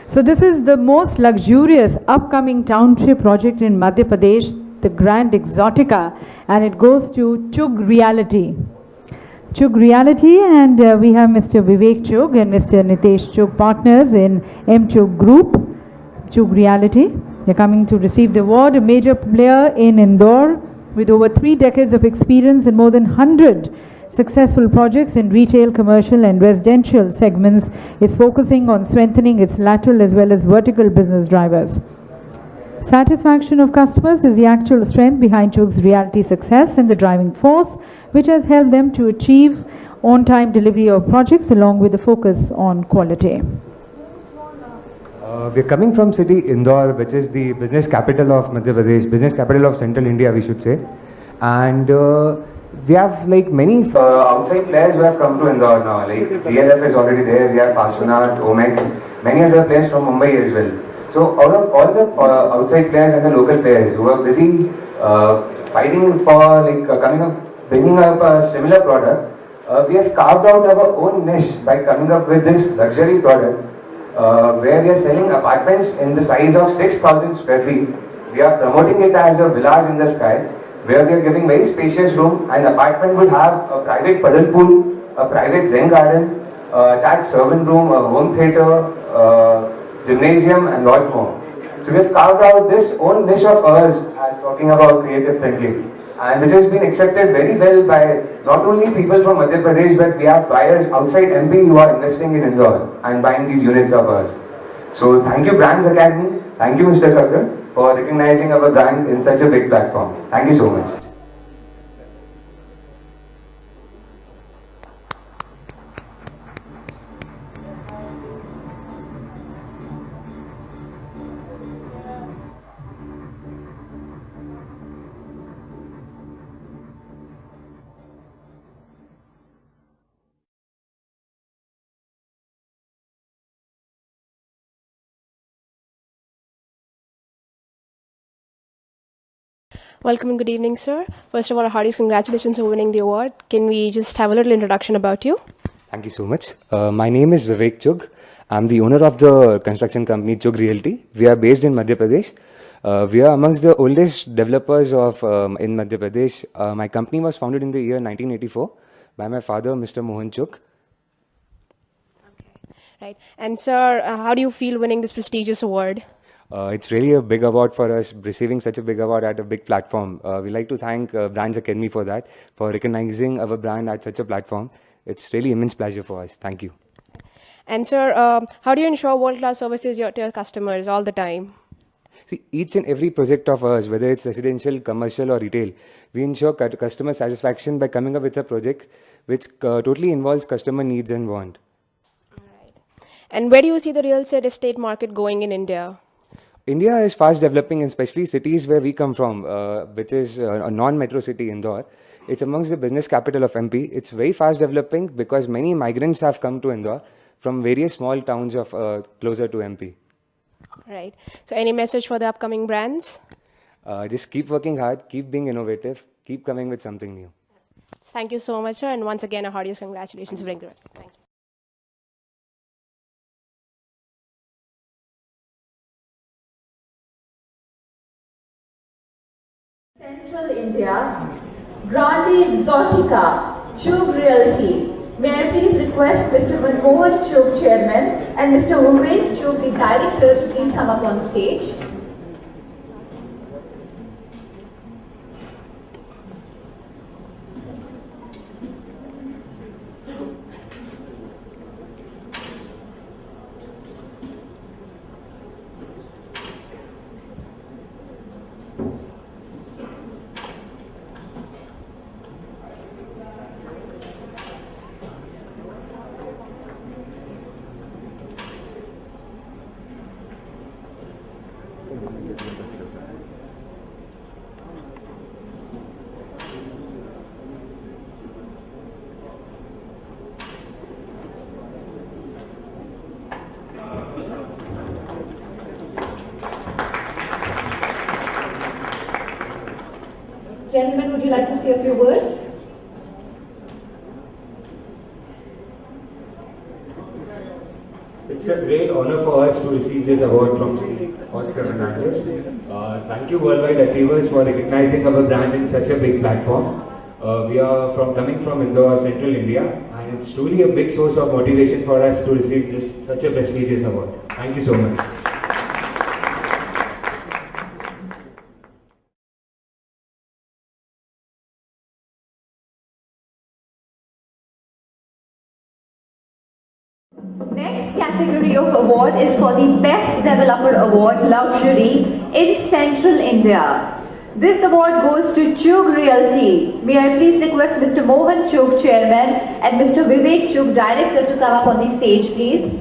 So this is the most luxurious upcoming township project in Madhya Pradesh, the Grand Exotica, and it goes to Chug Realty. Chug Realty, and we have Mr. Vivek Chug and Mr. Nitesh Chug, partners in M Chug Group, Chug Realty. They're coming to receive the award, a major player in Indore with over 3 decades of experience and more than 100 successful projects in retail, commercial and residential segments, is focusing on strengthening its lateral as well as vertical business drivers. Satisfaction of customers is the actual strength behind Chug's Realty success and the driving force which has helped them to achieve on-time delivery of projects along with the focus on quality. We're coming from city Indore, which is the business capital of Madhya Pradesh, business capital of Central India, we should say. And we have like many outside players who have come to Indore now. Like DLF is already there, we have Pashwanath, Omex, many other players from Mumbai as well. So out of all the outside players and the local players who are busy fighting for coming up, bringing up a similar product, we have carved out our own niche by coming up with this luxury product where we are selling apartments in the size of 6,000 square feet. We are promoting it as a villas in the sky, where we are giving very spacious room. An apartment would have a private puddle pool, a private Zen garden, attached servant room, a home theatre, gymnasium and lot more. So we have carved out this own niche of ours as talking about creative thinking, and which has been accepted very well by not only people from Madhya Pradesh, but we have buyers outside MP who are investing in Indore and buying these units of ours. So thank you Brands Academy, thank you Mr. Kakkar for recognizing our brand in such a big platform. Thank you so much. Welcome and good evening, sir. First of all, heartiest congratulations on winning the award. Can we just have a little introduction about you? Thank you so much. My name is Vivek Chug. I'm the owner of the construction company Chug Realty. We are based in Madhya Pradesh. We are amongst the oldest developers of in Madhya Pradesh. My company was founded in the year 1984 by my father, Mr. Mohan Chug. Okay. Right. And sir, how do you feel winning this prestigious award? It's really a big award for us, receiving such a big award at a big platform. We like to thank Brands Academy for that, for recognizing our brand at such a platform. It's really immense pleasure for us. Thank you. And sir, how do you ensure world-class services to your customers all the time? See, each and every project of ours, whether it's residential, commercial or retail, we ensure customer satisfaction by coming up with a project which totally involves customer needs and want. All right. And where do you see the real estate market going in India? India is fast developing, especially cities where we come from, which is a non-metro city, Indore. It's amongst the business capital of MP. It's very fast developing because many migrants have come to Indore from various small towns of closer to MP. Right. So any message for the upcoming brands? Just keep working hard, keep being innovative, keep coming with something new. Thank you so much, sir. And once again, a heartiest congratulations for winning the award. Thank you. Central India, Grande Exotica, Chug Realty. May I please request Mr. Manmohan Chug, Chairman, and Mr. Vivek Chug, the Director, to please come up on stage. Gentlemen, would you like to say a few words? It's a great honor for us to receive this award from Oscar Fernandez. Thank you Worldwide Achievers for recognizing our brand in such a big platform. We are coming from Indore, Central India, and it's truly a big source of motivation for us to receive such a prestigious award. Thank you so much. Next category of award is for the Best Developer Award Luxury in Central India. This award goes to Chugh Realty. May I please request Mr. Mohan Chugh, Chairman, and Mr. Vivek Chugh, Director, to come up on the stage, please.